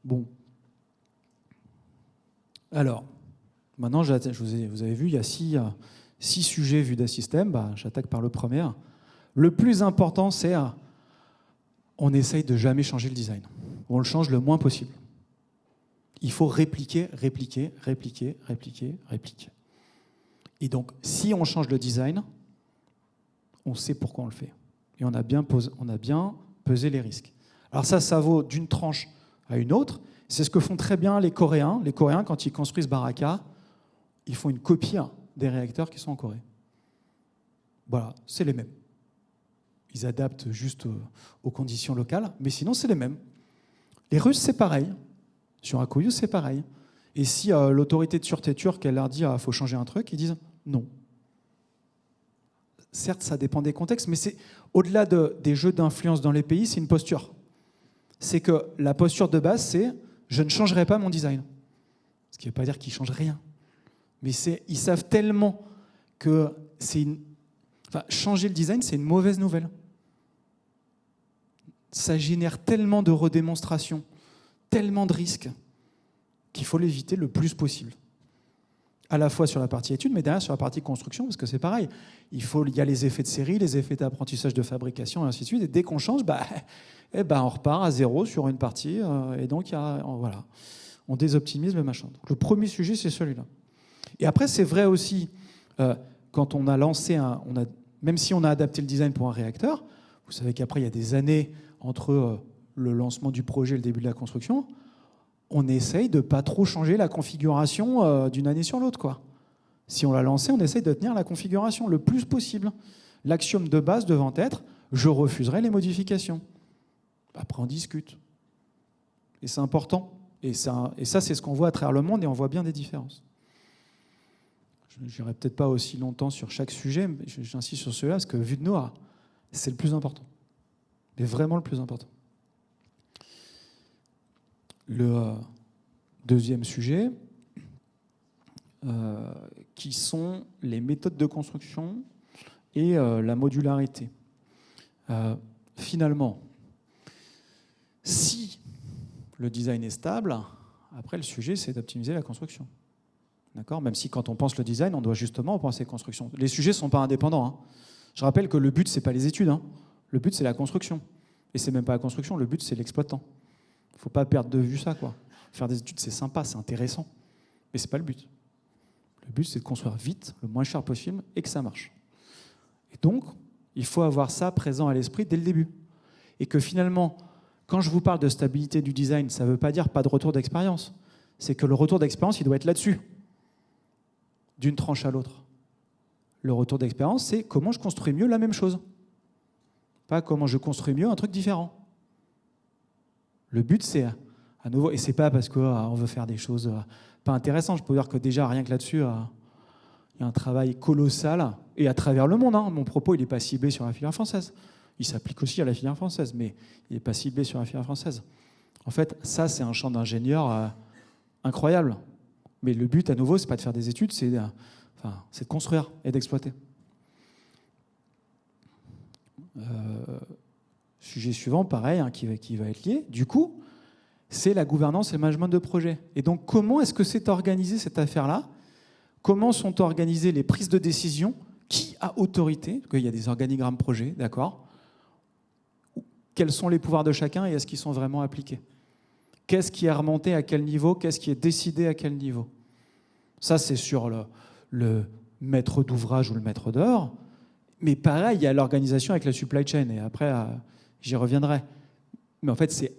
Bon. Alors, maintenant, vous avez vu, il y a 6 sujets vus d'Assystem. J'attaque par le premier. Le plus important, c'est on essaye de jamais changer le design. On le change le moins possible. Il faut répliquer, répliquer, répliquer, répliquer, répliquer. Et donc, si on change le design, on sait pourquoi on le fait. Et on a bien pesé les risques. Alors ça vaut d'une tranche à une autre. C'est ce que font très bien les Coréens. Les Coréens, quand ils construisent Baraka, ils font une copie des réacteurs qui sont en Corée. Voilà, c'est les mêmes. Ils adaptent juste aux conditions locales, mais sinon, c'est les mêmes. Les Russes, c'est pareil. Sur Akuyu, c'est pareil. Et si l'autorité de sûreté turque, elle leur dit « faut changer un truc », ils disent « non ». Certes, ça dépend des contextes, mais c'est au-delà des jeux d'influence dans les pays, c'est une posture. C'est que la posture de base, c'est « je ne changerai pas mon design ». Ce qui ne veut pas dire qu'ils ne changent rien. Mais ils savent tellement que changer le design, c'est une mauvaise nouvelle. Ça génère tellement de redémonstrations, tellement de risques, qu'il faut l'éviter le plus possible. À la fois sur la partie études, mais derrière sur la partie construction, parce que c'est pareil. Il y a les effets de série, les effets d'apprentissage de fabrication, et ainsi de suite. Et dès qu'on change, on repart à zéro sur une partie. Et donc, voilà, on désoptimise le machin. Donc, le premier sujet, c'est celui-là. Et après, c'est vrai aussi, quand on a lancé même si on a adapté le design pour un réacteur, vous savez qu'après, il y a des années entre le lancement du projet et le début de la construction, on essaye de ne pas trop changer la configuration d'une année sur l'autre, quoi. Si on l'a lancé, on essaye de tenir la configuration le plus possible. L'axiome de base devant être « je refuserai les modifications ». Après, on discute. Et c'est important. Et ça, c'est ce qu'on voit à travers le monde, et on voit bien des différences. Je n'irai peut-être pas aussi longtemps sur chaque sujet, mais j'insiste sur celui-là, parce que vu de nous, c'est le plus important. C'est vraiment le plus important. Le deuxième sujet, qui sont les méthodes de construction et la modularité. Finalement, si le design est stable, après le sujet, c'est d'optimiser la construction. D'accord ? Même si quand on pense le design, on doit justement penser construction. Les sujets ne sont pas indépendants, hein. Je rappelle que le but, ce n'est pas les études, hein. Le but, c'est la construction. Et ce n'est même pas la construction, le but, c'est l'exploitant. Il ne faut pas perdre de vue ça, quoi. Faire des études, c'est sympa, c'est intéressant. Mais ce n'est pas le but. Le but, c'est de construire vite, le moins cher possible, et que ça marche. Et donc, il faut avoir ça présent à l'esprit dès le début. Et que finalement, quand je vous parle de stabilité du design, ça ne veut pas dire pas de retour d'expérience. C'est que le retour d'expérience, il doit être là-dessus, d'une tranche à l'autre. Le retour d'expérience, c'est comment je construis mieux la même chose. Pas comment je construis mieux un truc différent. Le but, c'est à nouveau, et c'est pas parce qu'on veut faire des choses pas intéressantes. Je peux vous dire que déjà, rien que là-dessus, il y a un travail colossal, et à travers le monde. Hein. Mon propos, il n'est pas ciblé sur la filière française. Il s'applique aussi à la filière française, mais il n'est pas ciblé sur la filière française. En fait, ça, c'est un champ d'ingénieur incroyable. Mais le but, à nouveau, c'est pas de faire des études, c'est de construire et d'exploiter. Sujet suivant, pareil, hein, qui va être lié. Du coup, c'est la gouvernance et le management de projet. Et donc, comment est-ce que c'est organisé, cette affaire-là ? Comment sont organisées les prises de décision ? Qui a autorité ? Parce qu'il y a des organigrammes projets, d'accord ? Quels sont les pouvoirs de chacun et est-ce qu'ils sont vraiment appliqués ? Qu'est-ce qui est remonté à quel niveau ? Qu'est-ce qui est décidé à quel niveau ? Ça, c'est sur le maître d'ouvrage ou le maître d'œuvre. Mais pareil, il y a l'organisation avec la supply chain. Et après, j'y reviendrai. Mais en fait, c'est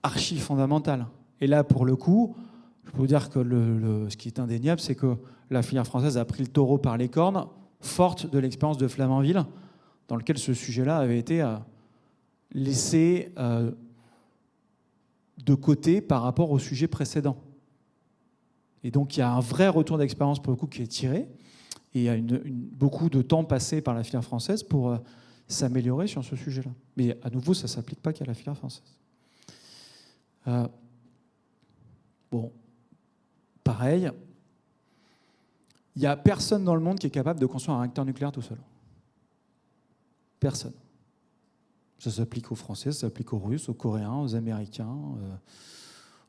archi fondamental. Et là, pour le coup, je peux vous dire que ce qui est indéniable, c'est que la filière française a pris le taureau par les cornes, forte de l'expérience de Flamanville, dans lequel ce sujet-là avait été laissé de côté par rapport au sujet précédent. Et donc, il y a un vrai retour d'expérience, pour le coup, qui est tiré. Et il y a beaucoup de temps passé par la filière française pour s'améliorer sur ce sujet-là. Mais à nouveau, ça ne s'applique pas qu'à la filière française. Bon, pareil, il n'y a personne dans le monde qui est capable de construire un réacteur nucléaire tout seul. Personne. Ça s'applique aux Français, ça s'applique aux Russes, aux Coréens, aux Américains.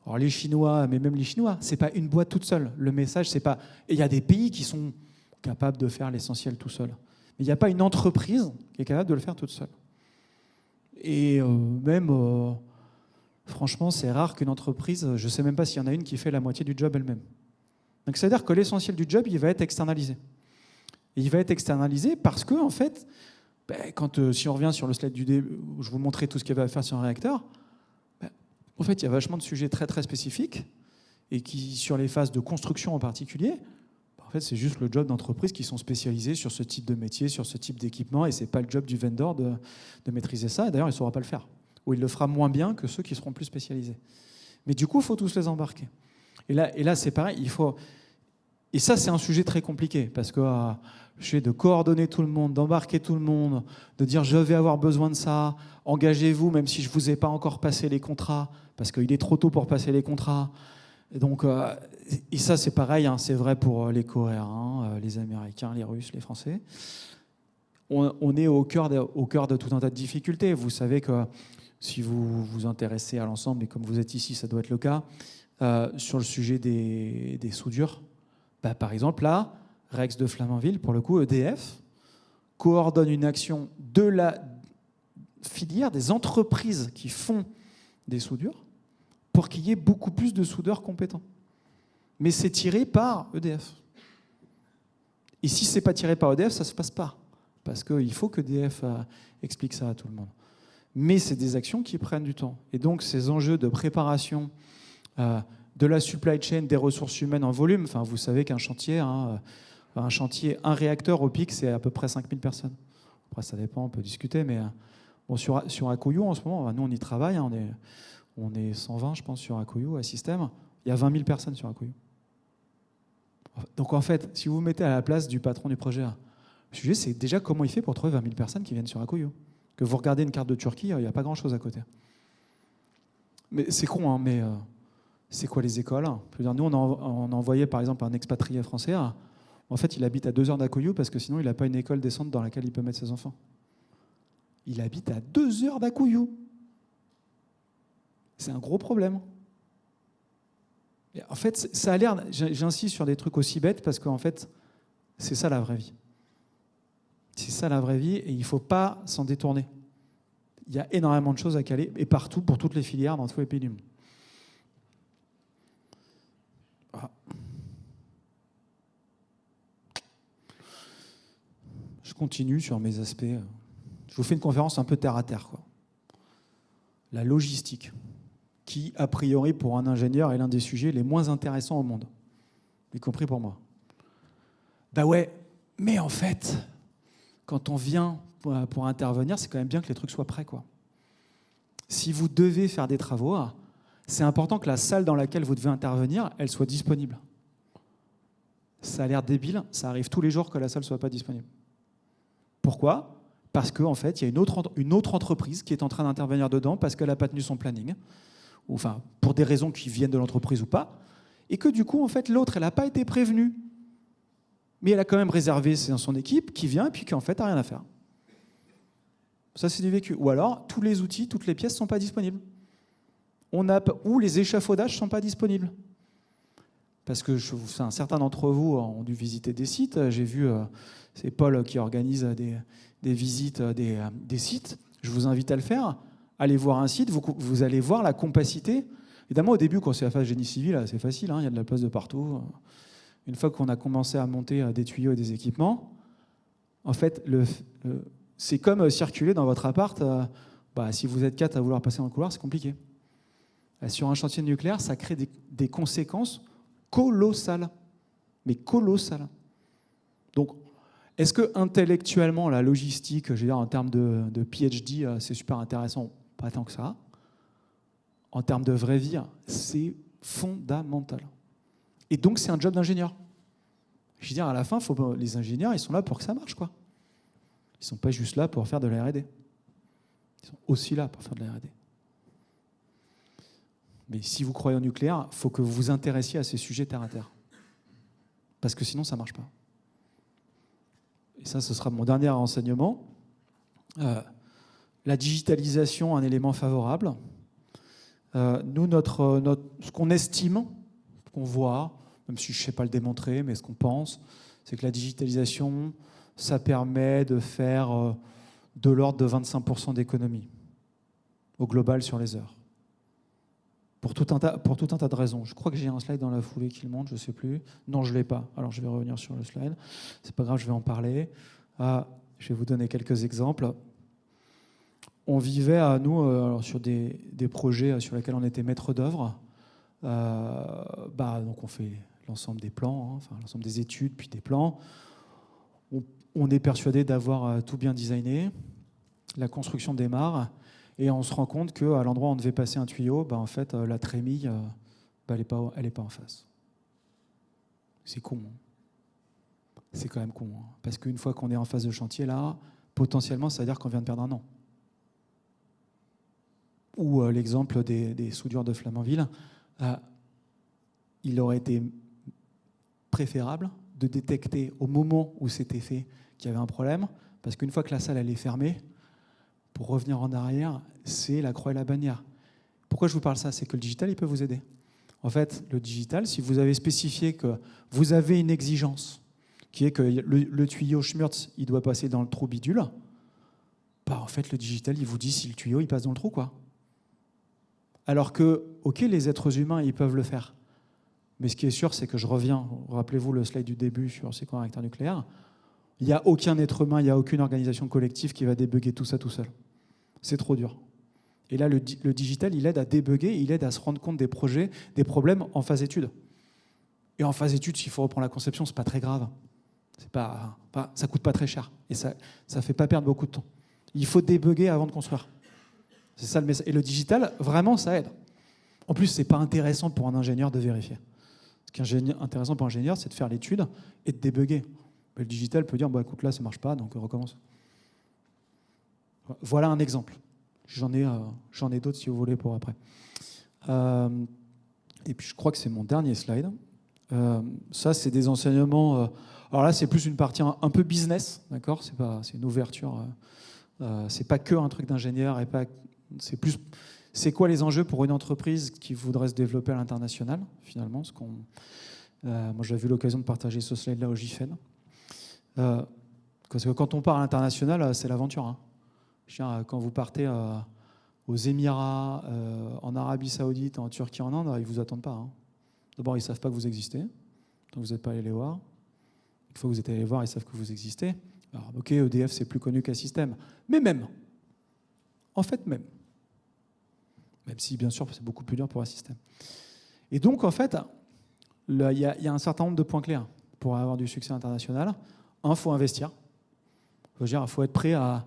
Alors les Chinois, mais même les Chinois, c'est pas une boîte toute seule. Le message, c'est pas. Et il y a des pays qui sont capables de faire l'essentiel tout seul. Mais il n'y a pas une entreprise qui est capable de le faire toute seule. Et même franchement, c'est rare qu'une entreprise, je ne sais même pas s'il y en a une qui fait la moitié du job elle-même. Donc, c'est-à-dire que l'essentiel du job, il va être externalisé. Et il va être externalisé parce que, en fait, si on revient sur le slide du début, où je vous montrais tout ce qu'il y avait à faire sur un réacteur, en fait, il y a vachement de sujets très, très spécifiques et qui, sur les phases de construction en particulier, en fait, c'est juste le job d'entreprises qui sont spécialisées sur ce type de métier, sur ce type d'équipement, et ce n'est pas le job du vendor de maîtriser ça. Et d'ailleurs, il ne saura pas le faire. Ou il le fera moins bien que ceux qui seront plus spécialisés. Mais du coup, il faut tous les embarquer. Et là c'est pareil, il faut... Et ça, c'est un sujet très compliqué, parce que de coordonner tout le monde, d'embarquer tout le monde, de dire je vais avoir besoin de ça, engagez-vous, même si je ne vous ai pas encore passé les contrats, parce qu'il est trop tôt pour passer les contrats. Et donc, et ça, c'est pareil, hein, c'est vrai pour les Coréens, les Américains, les Russes, les Français. On est au cœur de tout un tas de difficultés. Vous savez que si vous vous intéressez à l'ensemble, et comme vous êtes ici, ça doit être le cas, sur le sujet des soudures, par exemple, là, Rex de Flamanville, pour le coup, EDF, coordonne une action de la filière des entreprises qui font des soudures pour qu'il y ait beaucoup plus de soudeurs compétents. Mais c'est tiré par EDF. Et si ce n'est pas tiré par EDF, ça ne se passe pas. Parce qu'il faut que EDF explique ça à tout le monde. Mais c'est des actions qui prennent du temps. Et donc, ces enjeux de préparation de la supply chain, des ressources humaines en volume, enfin, vous savez qu'un chantier, un réacteur au pic, c'est à peu près 5000 personnes. Après, ça dépend, on peut discuter, mais bon, sur Akuyu, en ce moment, nous, on y travaille, hein, on est 120, je pense, sur Akuyu, à Système. Il y a 20 000 personnes sur Akuyu. Donc, en fait, si vous vous mettez à la place du patron du projet, le sujet, c'est déjà comment il fait pour trouver 20 000 personnes qui viennent sur Akuyu. Que vous regardez une carte de Turquie, il n'y a pas grand-chose à côté. Mais c'est con, hein, mais c'est quoi les écoles? Je veux dire, nous, on a envoyé, par exemple, un expatrié français. En fait, il habite à 2 heures d'Akuyu parce que sinon, il n'a pas une école décente dans laquelle il peut mettre ses enfants. Il habite à 2 heures d'Akuyu. C'est un gros problème. Et en fait, ça a l'air... J'insiste sur des trucs aussi bêtes parce qu'en fait, c'est ça la vraie vie. C'est ça la vraie vie et il ne faut pas s'en détourner. Il y a énormément de choses à caler et partout, pour toutes les filières, dans tous les pays du monde. Voilà. Je continue sur mes aspects. Je vous fais une conférence un peu terre à terre, quoi. La logistique, qui, a priori, pour un ingénieur, est l'un des sujets les moins intéressants au monde, y compris pour moi. Bah ouais, mais en fait, quand on vient pour intervenir, c'est quand même bien que les trucs soient prêts, quoi. Si vous devez faire des travaux, c'est important que la salle dans laquelle vous devez intervenir, elle soit disponible. Ça a l'air débile, ça arrive tous les jours que la salle ne soit pas disponible. Pourquoi ? Parce qu'en fait, il y a une autre entreprise qui est en train d'intervenir dedans parce qu'elle n'a pas tenu son planning, ou, enfin, pour des raisons qui viennent de l'entreprise ou pas, et que du coup, en fait, l'autre, elle n'a pas été prévenue, mais elle a quand même réservé son équipe qui vient et puis qui, en fait, n'a rien à faire. Ça, c'est du vécu. Ou alors, tous les outils, toutes les pièces ne sont pas disponibles. Ou les échafaudages ne sont pas disponibles. Parce que certains d'entre vous ont dû visiter des sites. J'ai vu, c'est Paul qui organise des visites des sites. Je vous invite à le faire. Allez voir un site, vous allez voir la compacité. Évidemment, au début, quand c'est la phase génie civil, c'est facile, hein, il y a de la place de partout. Une fois qu'on a commencé à monter des tuyaux et des équipements, en fait, c'est comme circuler dans votre appart. Si vous êtes 4 à vouloir passer dans le couloir, c'est compliqué. Sur un chantier nucléaire, ça crée des conséquences colossales. Mais colossales. Donc, est-ce que intellectuellement, la logistique, je veux dire, en termes de PhD, c'est super intéressant? Pas tant que ça. En termes de vraie vie, c'est fondamental. Et donc, c'est un job d'ingénieur. Je veux dire, à la fin, les ingénieurs, ils sont là pour que ça marche, quoi. Ils ne sont pas juste là pour faire de la R&D. Ils sont aussi là pour faire de la R&D. Mais si vous croyez au nucléaire, il faut que vous vous intéressiez à ces sujets terre à terre. Parce que sinon, ça ne marche pas. Et ça, ce sera mon dernier renseignement. La digitalisation, un élément favorable. Nous, ce qu'on estime, ce qu'on voit, même si je ne sais pas le démontrer, mais ce qu'on pense, c'est que la digitalisation, ça permet de faire de l'ordre de 25% d'économie au global sur les heures. pour tout un tas de raisons. Je crois que j'ai un slide dans la foulée qui le montre, je ne sais plus. Non, je ne l'ai pas. Alors, je vais revenir sur le slide. C'est pas grave, je vais en parler. Je vais vous donner quelques exemples. On vivait, nous, sur des projets sur lesquels on était maître d'œuvre. Donc, on fait l'ensemble des plans, enfin, l'ensemble des études, puis des plans. On est persuadé d'avoir tout bien designé. La construction démarre. Et on se rend compte qu'à l'endroit où on devait passer un tuyau, en fait, la trémille, elle n'est pas en face. C'est con. C'est quand même con. Parce qu'une fois qu'on est en phase de chantier, là, potentiellement, ça veut dire qu'on vient de perdre un an. Ou l'exemple des soudures de Flamanville. Il aurait été préférable de détecter au moment où c'était fait qu'il y avait un problème, parce qu'une fois que la salle elle est fermée, pour revenir en arrière, c'est la croix et la bannière. Pourquoi je vous parle ça? C'est que le digital, il peut vous aider. En fait, le digital, si vous avez spécifié que vous avez une exigence, qui est que le tuyau Schmurtz, il doit passer dans le trou bidule, en fait, le digital, il vous dit si le tuyau, il passe dans le trou, quoi. Alors que, ok, les êtres humains, ils peuvent le faire. Mais ce qui est sûr, c'est que je reviens, rappelez-vous le slide du début sur c'est quoi un réacteur nucléaire, il n'y a aucun être humain, il n'y a aucune organisation collective qui va débugger tout ça tout seul. C'est trop dur. Et là, le digital, il aide à débugger, il aide à se rendre compte des projets, des problèmes en phase étude. Et en phase étude, s'il faut reprendre la conception, c'est pas très grave. Ça coûte pas très cher. Et ça fait pas perdre beaucoup de temps. Il faut débugger avant de construire. C'est ça le message. Et le digital, vraiment, ça aide. En plus, c'est pas intéressant pour un ingénieur de vérifier. Ce qui est intéressant pour un ingénieur, c'est de faire l'étude et de débugger. Mais le digital peut dire, écoute, là, ça marche pas, donc recommence. Voilà un exemple. J'en ai d'autres si vous voulez pour après. Et puis je crois que c'est mon dernier slide. Ça, c'est des enseignements. Alors là, c'est plus une partie un peu business, d'accord ? C'est une ouverture. C'est pas que un truc d'ingénieur et pas. C'est plus. C'est quoi les enjeux pour une entreprise qui voudrait se développer à l'international, finalement, moi, j'avais eu l'occasion de partager ce slide-là au GIFEN. Parce que quand on part à l'international, c'est l'aventure. Hein. Quand vous partez aux Émirats, en Arabie Saoudite, en Turquie, en Inde, ils ne vous attendent pas. Hein. D'abord, ils ne savent pas que vous existez, donc vous n'êtes pas allé les voir. Une fois que vous êtes allé les voir, ils savent que vous existez. Alors, ok, EDF, c'est plus connu qu'un système. Mais même, en fait, même si, bien sûr, c'est beaucoup plus dur pour un système. Et donc, en fait, il y a un certain nombre de points clairs pour avoir du succès international. Il faut investir. Il faut être prêt à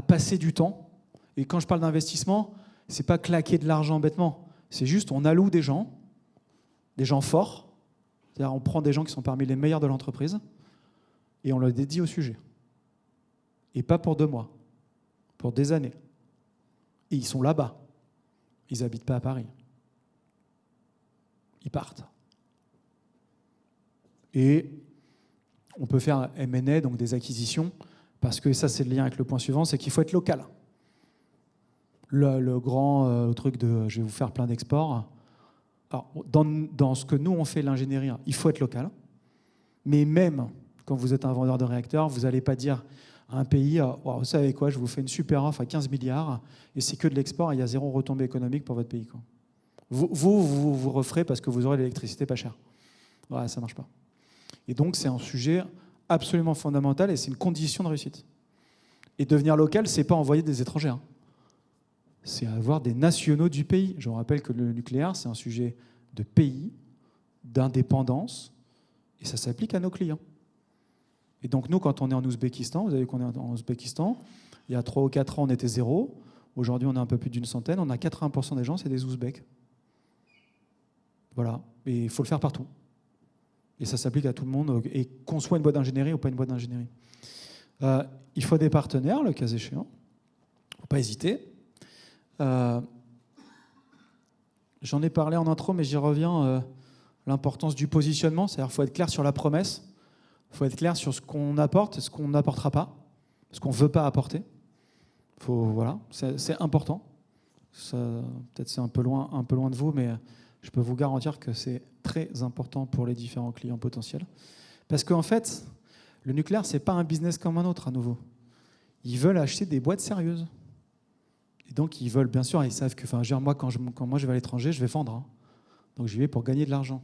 passer du temps. Et quand je parle d'investissement, ce n'est pas claquer de l'argent bêtement. C'est juste, on alloue des gens forts. C'est-à-dire, on prend des gens qui sont parmi les meilleurs de l'entreprise et on les dédie au sujet. Et pas pour 2 mois, pour des années. Et ils sont là-bas. Ils n'habitent pas à Paris. Ils partent. Et on peut faire M&A, donc des acquisitions, parce que ça, c'est le lien avec le point suivant, c'est qu'il faut être local. Le grand truc de « je vais vous faire plein d'exports », dans ce que nous, on fait l'ingénierie, il faut être local. Mais même quand vous êtes un vendeur de réacteurs, vous n'allez pas dire à un pays « vous savez quoi, je vous fais une super offre à 15 milliards et c'est que de l'export, et il y a 0 retombée économique pour votre pays. » Vous referez parce que vous aurez l'électricité pas chère. Voilà, ça ne marche pas. Et donc, c'est un sujet absolument fondamental et c'est une condition de réussite. Et devenir local, ce n'est pas envoyer des étrangers. Hein. C'est avoir des nationaux du pays. Je vous rappelle que le nucléaire, c'est un sujet de pays, d'indépendance, et ça s'applique à nos clients. Et donc, nous, quand on est en Ouzbékistan, vous savez qu'on est en Ouzbékistan, il y a 3 ou 4 ans, on était 0. Aujourd'hui, on est un peu plus d'une centaine. On a 80% des gens, c'est des Ouzbeks. Voilà. Et il faut le faire partout. Et ça s'applique à tout le monde, et qu'on soit une boîte d'ingénierie ou pas une boîte d'ingénierie. Il faut des partenaires, le cas échéant. Il ne faut pas hésiter. J'en ai parlé en intro, mais j'y reviens. L'importance du positionnement, c'est-à-dire qu'il faut être clair sur la promesse. Il faut être clair sur ce qu'on apporte et ce qu'on n'apportera pas, ce qu'on ne veut pas apporter. Voilà, c'est important. Peut-être c'est un peu loin de vous, mais je peux vous garantir que c'est très important pour les différents clients potentiels. Parce qu'en fait, le nucléaire, ce n'est pas un business comme un autre, à nouveau. Ils veulent acheter des boîtes sérieuses. Et donc, ils veulent, bien sûr, ils savent que, enfin, je veux dire, moi, quand moi je vais à l'étranger, je vais vendre. Hein. Donc, j'y vais pour gagner de l'argent.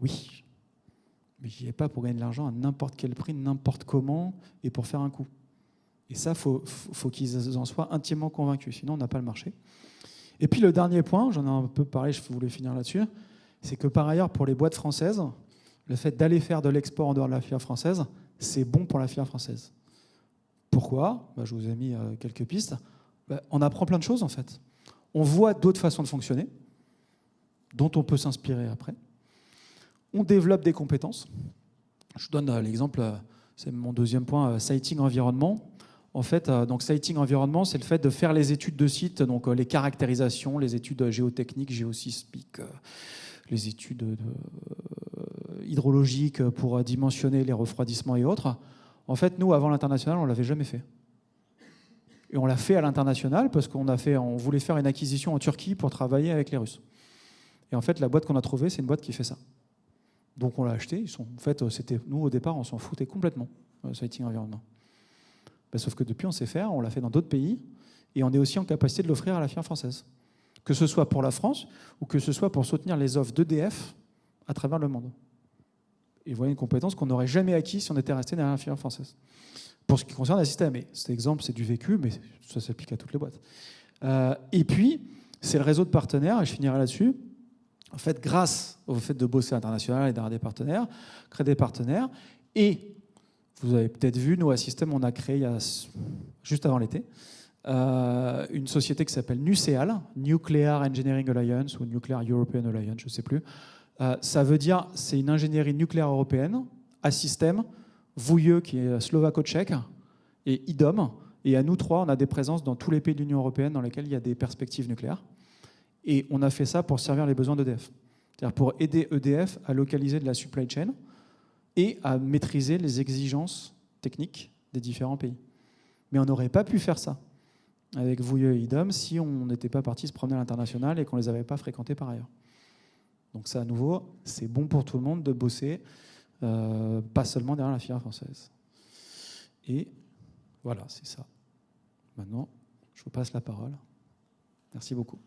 Oui, mais j'y vais pas pour gagner de l'argent à n'importe quel prix, n'importe comment, et pour faire un coup. Et ça, faut qu'ils en soient intimement convaincus, sinon on n'a pas le marché. Et puis le dernier point, j'en ai un peu parlé, je voulais finir là-dessus, c'est que par ailleurs, pour les boîtes françaises, le fait d'aller faire de l'export en dehors de la filière française, c'est bon pour la filière française. Pourquoi ? Je vous ai mis quelques pistes. On apprend plein de choses en fait. On voit d'autres façons de fonctionner, dont on peut s'inspirer après. On développe des compétences. Je vous donne l'exemple, c'est mon deuxième point, siting environnement. En fait, donc siting environnement, c'est le fait de faire les études de site, donc les caractérisations, les études géotechniques, géosismiques, les études hydrologiques pour dimensionner les refroidissements et autres. En fait, nous, avant l'international, on ne l'avait jamais fait. Et on l'a fait à l'international parce on voulait faire une acquisition en Turquie pour travailler avec les Russes. Et en fait, la boîte qu'on a trouvée, c'est une boîte qui fait ça. Donc on l'a acheté. En fait, nous, au départ, on s'en foutait complètement, siting environnement. Sauf que depuis, on sait faire, on l'a fait dans d'autres pays, et on est aussi en capacité de l'offrir à la filière française. Que ce soit pour la France, ou que ce soit pour soutenir les offres d'EDF à travers le monde. Et voilà une compétence qu'on n'aurait jamais acquise si on était resté derrière la filière française. Pour ce qui concerne la système, et cet exemple, c'est du vécu, mais ça s'applique à toutes les boîtes. Et puis, c'est le réseau de partenaires, et je finirai là-dessus. En fait, grâce au fait de bosser à l'international et d'avoir des partenaires, créer des partenaires, et vous avez peut-être vu, nous, à Système, on a créé, juste avant l'été, une société qui s'appelle NUCEAL, Nuclear Engineering Alliance, ou Nuclear European Alliance, je ne sais plus. Ça veut dire, c'est une ingénierie nucléaire européenne, à Système, Vouilleux, qui est slovaco-tchèque, et IDOM. Et à nous trois, on a des présences dans tous les pays de l'Union européenne dans lesquels il y a des perspectives nucléaires. Et on a fait ça pour servir les besoins d'EDF. C'est-à-dire pour aider EDF à localiser de la supply chain et à maîtriser les exigences techniques des différents pays. Mais on n'aurait pas pu faire ça avec Vouilleux et IDOM si on n'était pas parti se promener à l'international et qu'on ne les avait pas fréquentés par ailleurs. Donc ça, à nouveau, c'est bon pour tout le monde de bosser, pas seulement derrière la filière française. Et voilà, c'est ça. Maintenant, je vous passe la parole. Merci beaucoup.